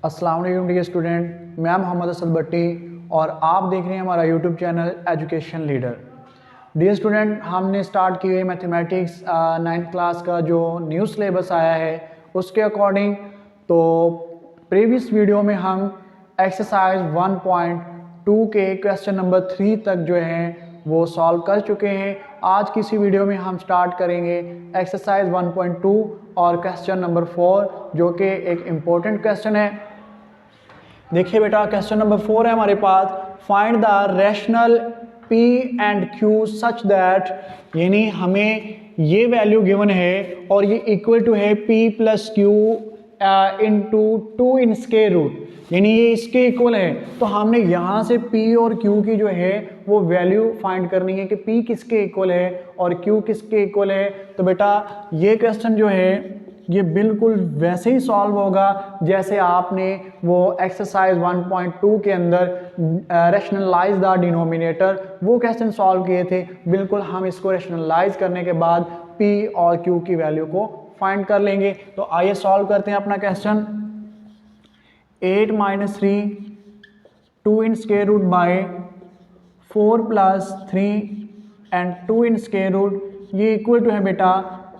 अस्सलाम वालेकुम dear student, मैं मोहम्मद असद भट्टी और आप देख रहे हैं हमारा YouTube channel education leader. Dear student, हमने स्टार्ट की हुई मैथमेटिक्स 9th क्लास का जो न्यू सिलेबस आया है उसके अकॉर्डिंग। तो प्रीवियस वीडियो में हम एक्सरसाइज 1.2 के क्वेश्चन नंबर 3 तक जो है वो सॉल्व कर चुके हैं। आज की इसी वीडियो में हम स्टार्ट करेंगे एक्सरसाइज 1.2 और क्वेश्चन नंबर 4 जो कि एक इम्पोर्टेंट क्वेश्चन है। देखिए बेटा, क्वेश्चन नंबर 4 है हमारे पास, find the rational P and Q such that, यानी हमें ये वैल्यू गिवन है और ये इक्वल टू है P plus Q into 2 in square root, यानी ये इसके इक्वल है। तो हमने यहाँ से P और Q की जो है वो वैल्यू फाइंड करनी है कि P किसके इक्वल है और Q किसके इक्वल है। तो बेटा ये क्वेश्चन जो है ये बिल्कुल वैसे ही सॉल्व होगा जैसे आपने वो एक्सरसाइज 1.2 के अंदर रैशनलाइज द डिनोमिनेटर वो क्वेश्चन सॉल्व किए थे। बिल्कुल हम इसको रैशनलाइज करने के बाद P और Q की वैल्यू को फाइंड कर लेंगे। तो आइए सॉल्व करते हैं अपना question. 8 - 3 2 in square root by 4 + 3 and 2 in square root, ये इक्वल टू है बेटा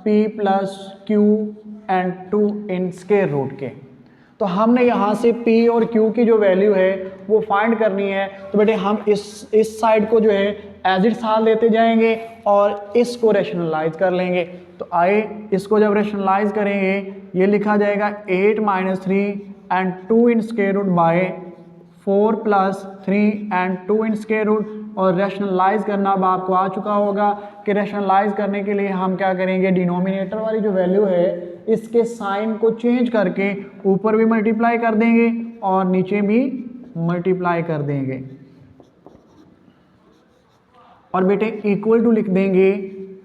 P plus Q and 2 in square root के। तो हमने यहाँ से P और Q की जो वैल्यू है वो फाइंड करनी है। तो बेटे हम इस साइड को जो है एज इट साल लेते जाएंगे और इसको रैशनलाइज कर लेंगे। तो आए इसको जब रैशनलाइज करेंगे ये लिखा जाएगा 8 - 3 and 2 in square root by 4 + 3 and 2 in square root. और रैशनलाइज करना अब आपको आ चुका होगा कि रैशनलाइज करने के लिए हम क्या करेंगे, डिनोमिनेटर वाली जो वैल्यू है इसके साइन को चेंज करके ऊपर भी मल्टीप्लाई कर देंगे और नीचे भी मल्टीप्लाई कर देंगे और बेटे इक्वल टू लिख देंगे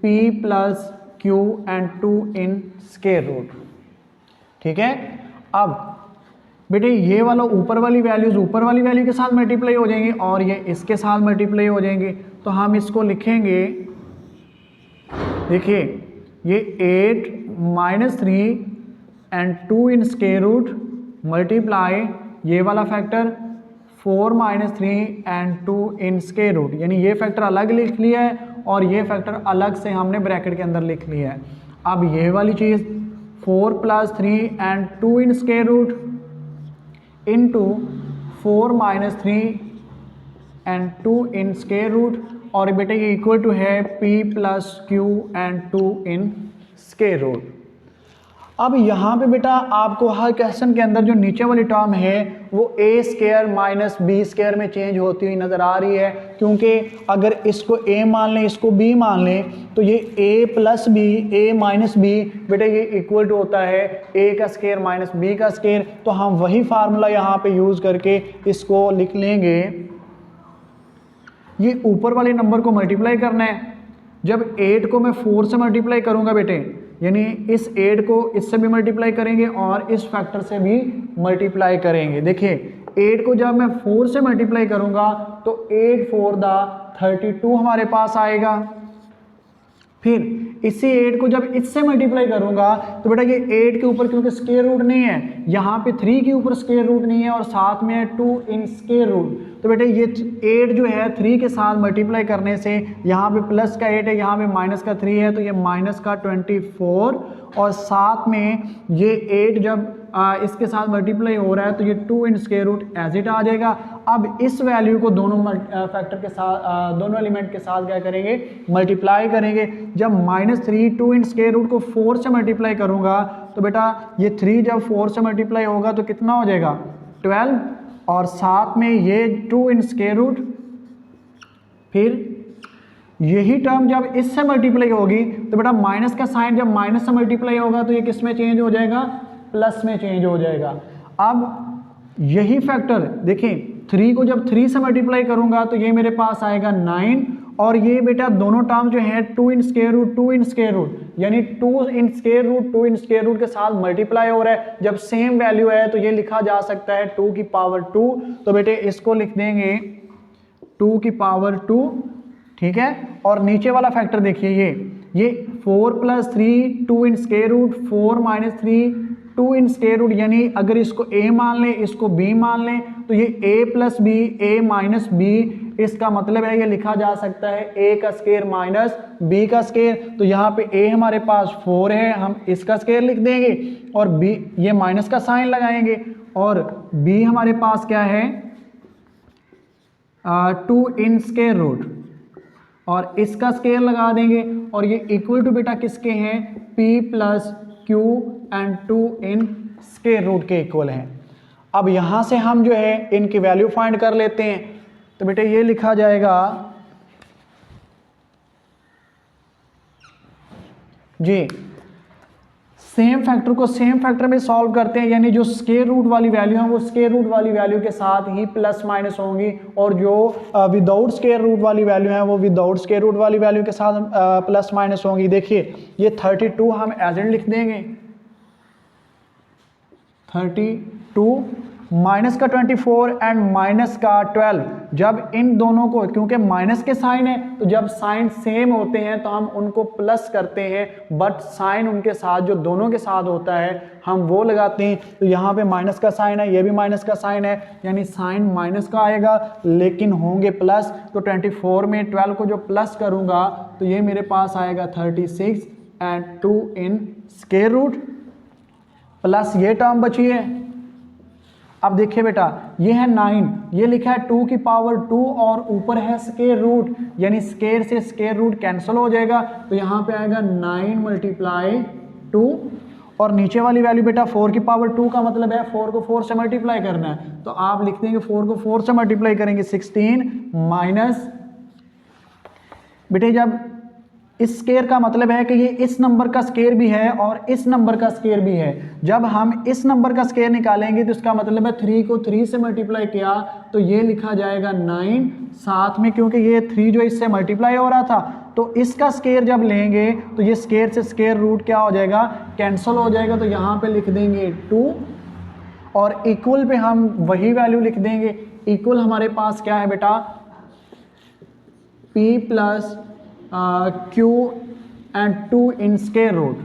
P plus Q and 2 in square root. ठीक है, अब बेटे ये वाला ऊपर वाली वैल्यूज ऊपर वाली वैल्यू के साथ मल्टीप्लाई हो जाएंगे और ये इसके साथ मल्टीप्लाई हो जाएंगे। तो हम इसको लिखेंगे, देखिए ये 8 - 3 and 2 in square root multiply ये वाला factor 4 - 3 and 2 in square root, यानी ये फैक्टर अलग लिख लिया है और ये फैक्टर अलग से हमने ब्रैकेट के अंदर लिख लिया है। अब ये वाली चीज़ 4 + 3 and 2 in square root into 4 - 3 and 2 in square root और बेटे ये इक्वल टू है P plus Q and 2 in square root. अब यहाँ पे बेटा आपको हर क्वेश्चन के अंदर जो नीचे वाली टर्म है वो A² - B² में चेंज होती हुई नज़र आ रही है, क्योंकि अगर इसको A मान लें इसको B मान लें तो ये A + B A - B बेटा ये इक्वल टू होता है A² - B का स्क्वायर। तो हम वही फार्मूला यहाँ पे यूज़ करके इसको लिख लेंगे। ये ऊपर वाले नंबर को मल्टीप्लाई करना है। जब 8 को मैं 4 से मल्टीप्लाई करूँगा बेटे, यानी इस 8 को इससे भी मल्टीप्लाई करेंगे और इस फैक्टर से भी मल्टीप्लाई करेंगे। देखिए 8 को जब मैं 4 से मल्टीप्लाई करूंगा तो 8 4 32 हमारे पास आएगा। फिर इसी 8 को जब इससे मल्टीप्लाई करूंगा तो बेटा ये 8 के ऊपर क्योंकि स्क्वायर रूट नहीं है, यहाँ पे 3 के ऊपर स्क्वायर रूट नहीं है और साथ में है 2 इन स्क्वायर रूट। तो बेटे ये 8 जो है 3 के साथ मल्टीप्लाई करने से यहाँ पे प्लस का 8 है, यहाँ पे माइनस का 3 है, तो ये माइनस का 24 और साथ में ये 8 जब इसके साथ मल्टीप्लाई हो रहा है तो ये 2 in square root as it आ जाएगा। अब इस वैल्यू को दोनों फैक्टर के साथ दोनों एलिमेंट के साथ क्या करेंगे, मल्टीप्लाई करेंगे। जब -3 2 इन स्क्वायर रूट को 4 से मल्टीप्लाई करूंगा तो बेटा ये 3 जब 4 से मल्टीप्लाई होगा तो कितना हो जाएगा 12 और साथ में ये 2 इन स्क्वायर रूट। फिर यही टर्म जब इससे मल्टीप्लाई होगी तो बेटा माइनस का साइन जब माइनस से मल्टीप्लाई होगा तो ये किस में चेंज हो जाएगा, प्लस में चेंज हो जाएगा। अब यही फैक्टर देखिए 3 को जब 3 से मल्टीप्लाई करूंगा तो ये मेरे पास आएगा 9 और ये बेटा दोनों टर्म जो है 2 in square root 2 in square root, यानी 2 in square root 2 in square root के साथ मल्टीप्लाई हो रहा है। जब सेम वैल्यू है तो ये लिखा जा सकता है 2 की पावर 2। तो बेटे इसको लिख देंगे 2 की पावर 2। ठीक है, और नीचे वाला फैक्टर देखिए ये 4 + 3 2 in square root 4 - 3 two in square root, यानी अगर इसको a मान लें, इसको b मान लें, तो ये a plus B, a minus B, इसका मतलब है ये लिखा जा सकता है a का स्क्वायर माइनस b का स्क्वायर। तो यहाँ पे a हमारे पास 4 है, हम इसका स्क्वायर लिख देंगे और b ये माइनस का साइन लगाएंगे, और b हमारे पास क्या है 2 इन स्क्वायर रूट, और इसका स्क्वायर लगा देंगे, और ये इक्वल टू बेटा किसके हैं, p plus Q and 2 in square root के इक्वल हैं। अब यहां से हम जो है इनकी वैल्यू फाइंड कर लेते हैं। तो बेटे ये लिखा जाएगा जी, सेम फैक्टर को सेम फैक्टर में सॉल्व करते हैं, यानी जो स्क्वायर रूट वाली वैल्यू है वो स्क्वायर रूट वाली वैल्यू के साथ ही प्लस माइनस होंगी, और जो विदाउट स्क्वायर रूट वाली वैल्यू है वो विदाउट स्क्वायर रूट वाली वैल्यू के साथ प्लस माइनस होंगी। देखिए ये 32 हम एज इट लिख देंगे, 32 माइनस का 24 एंड माइनस का 12, जब इन दोनों को, क्योंकि माइनस के साइन है तो जब साइन सेम होते हैं तो हम उनको प्लस करते हैं, बट साइन उनके साथ जो दोनों के साथ होता है हम वो लगाते हैं। तो यहाँ पे माइनस का साइन है, ये भी माइनस का साइन है, यानी साइन माइनस का आएगा लेकिन होंगे प्लस। तो 24 में 12 को जो प्लस करूँगा तो ये मेरे पास आएगा 36 and 2 in square root, plus ये टर्म बची है। अब देखिए बेटा ये है 9, ये लिखा है 2 की पावर 2 और ऊपर है स्क्वायर रूट, यानी स्क्वायर से स्क्वायर रूट कैंसिल हो जाएगा, तो यहाँ पे आएगा 9 मल्टीप्लाई 2, और नीचे वाली वैल्यू बेटा 4 की पावर 2 का मतलब है 4 को 4 से मल्टीप्लाई करना है, तो आप लिख देंगे 4 को 4 से मल्टीप्लाई करेंगे 16 माइनस, बेटे जब इस स्क्वायर का मतलब है कि ये इस नंबर का स्क्वायर भी है और इस नंबर का स्क्वायर भी है, जब हम इस नंबर का स्क्वायर निकालेंगे तो इसका मतलब है 3 को 3 से मल्टीप्लाई किया तो ये लिखा जाएगा 9, साथ में क्योंकि ये 3 जो इससे मल्टीप्लाई हो रहा था तो इसका स्क्वायर जब लेंगे तो ये स्क्वायर से स्क्वायर रूट क्या हो जाएगा, कैंसिल हो जाएगा, तो यहाँ पे लिख देंगे 2, और इक्वल पे हम वही वैल्यू लिख देंगे। इक्वल हमारे पास क्या है बेटा, p plus q and 2 in square root,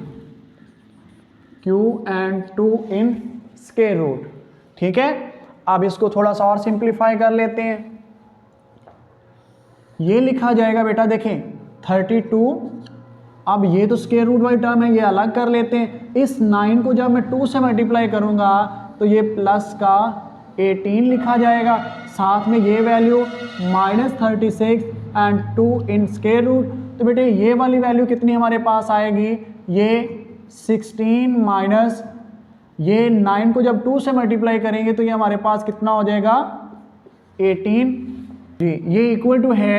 q and 2 in square root, ठीक है। अब इसको थोड़ा सा और सिंप्लीफाई कर लेते हैं, ये लिखा जाएगा बेटा देखें 32, अब ये तो स्क्वायर रूट वाली टर्म है ये अलग कर लेते हैं, इस 9 को जब मैं 2 से मल्टीप्लाई करूंगा तो ये प्लस का 18 लिखा जाएगा, साथ में ये value minus 36 and 2 in square root, तो बेटे ये वाली वैल्यू कितनी हमारे पास आएगी, ये 16 माइनस ये 9 को जब 2 से मल्टीप्लाई करेंगे तो ये हमारे पास कितना हो जाएगा 18 जी, ये इक्वल टू है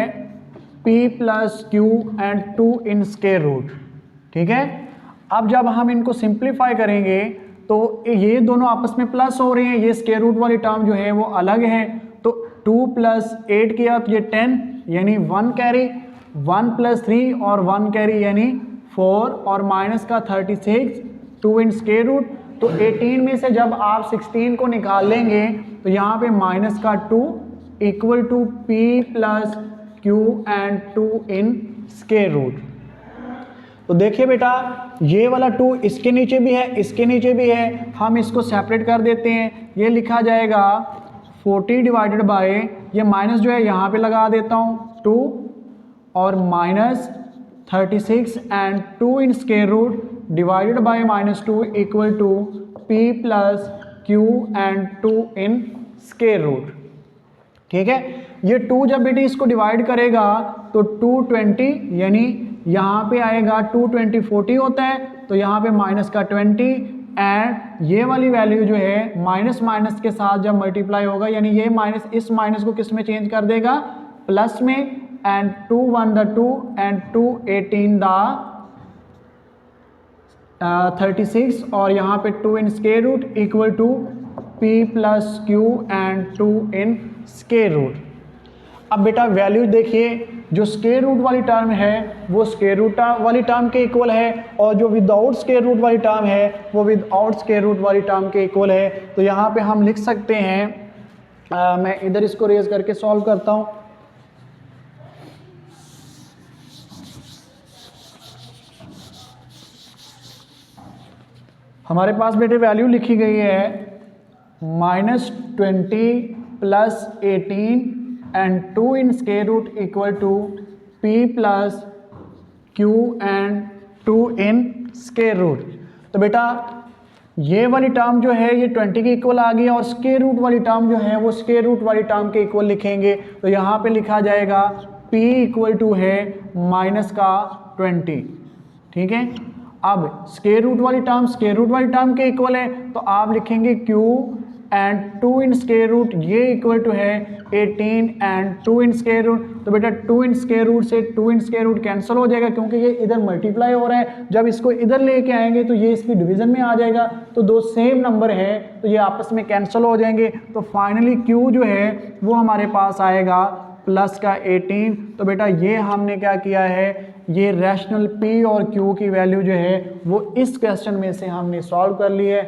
p plus Q and 2 in square root, ठीक है। अब जब हम इनको सिंप्लीफाई करेंगे तो ये दोनों आपस में प्लस हो रहे हैं, ये स्क्वायर रूट वाली टर्म जो है वो अलग है, तो 2 प्लस 8 किया तो ये 10 यानी 1 कैरी, 1 प्लस 3 और 1 कैरी यानी 4, और माइनस का 36 2 इन स्क्वायर रूट, तो 18 में से जब आप 16 को निकाल लेंगे तो यहाँ पे माइनस का 2 equal to p plus Q and 2 in square root. तो देखिए बेटा ये वाला 2 इसके नीचे भी है इसके नीचे भी है, हम इसको सेपरेट कर देते हैं, ये लिखा जाएगा 40 डिवाइडेड बाय, ये माइनस जो है यहाँ पे लगा देता हूँ 2 और minus 36 and 2 in square root divided by minus 2 equal to p plus Q and 2 in square root, ठीक है। ये 2 जब बेटे इसको डिवाइड करेगा तो 220 यानी यहाँ पे आएगा 220 40 होता है, तो यहाँ पे माइनस का 20 एंड ये वाली वैल्यू जो है माइनस माइनस के साथ जब मल्टीप्लाई होगा यानी ये माइनस इस माइनस को किस में चेंज कर देगा, प्लस में, एंड 2 1 द 2 एंड 2 18 द 36 और यहाँ पे 2 in square root equal to p plus Q and 2 in square root. अब बेटा वैल्यू देखिए, जो स्क्वायर रूट वाली टर्म है वो स्क्वायर रूट वाली टर्म के इक्वल है और जो विदाउट स्क्वायर रूट वाली टर्म है वो विदाउट स्क्वायर रूट वाली टर्म के इक्वल है। तो यहाँ पे हम लिख सकते हैं, मैं इधर इसको रेज करके सॉल्व करता हूँ। हमारे पास बेटे वैल्यू लिखी गई है -20 plus 18 and 2 in square root equal to p plus q and 2 in square root. तो बेटा ये वाली टर्म जो है ये 20 के इक्वल आ गई और स्क्वायर रूट वाली टर्म जो है वो स्क्वायर रूट वाली टर्म के इक्वल लिखेंगे। तो यहाँ पे लिखा जाएगा p इक्वल टू है -20। ठीक है, अब स्क्वायर रूट वाली टर्म के इक्वल है तो आप लिखेंगे q and 2 in square root, ये इक्वल टू है 18 एंड 2 इन स्क्वायर रूट। तो बेटा 2 इन स्क्वायर रूट से 2 इन स्क्वायर रूट कैंसिल हो जाएगा क्योंकि ये इधर मल्टीप्लाई हो रहा है। जब इसको इधर लेके आएंगे तो ये इसकी डिवीजन में आ जाएगा, तो दो सेम नंबर है तो ये आपस में कैंसिल हो जाएंगे। तो फाइनली q जो है वो हमारे पास आएगा प्लस का 18। तो बेटा ये हमने क्या किया है, ये रैशनल p और q की वैल्यू जो है वो इस क्वेश्चन में से हमने सॉल्व कर ली है।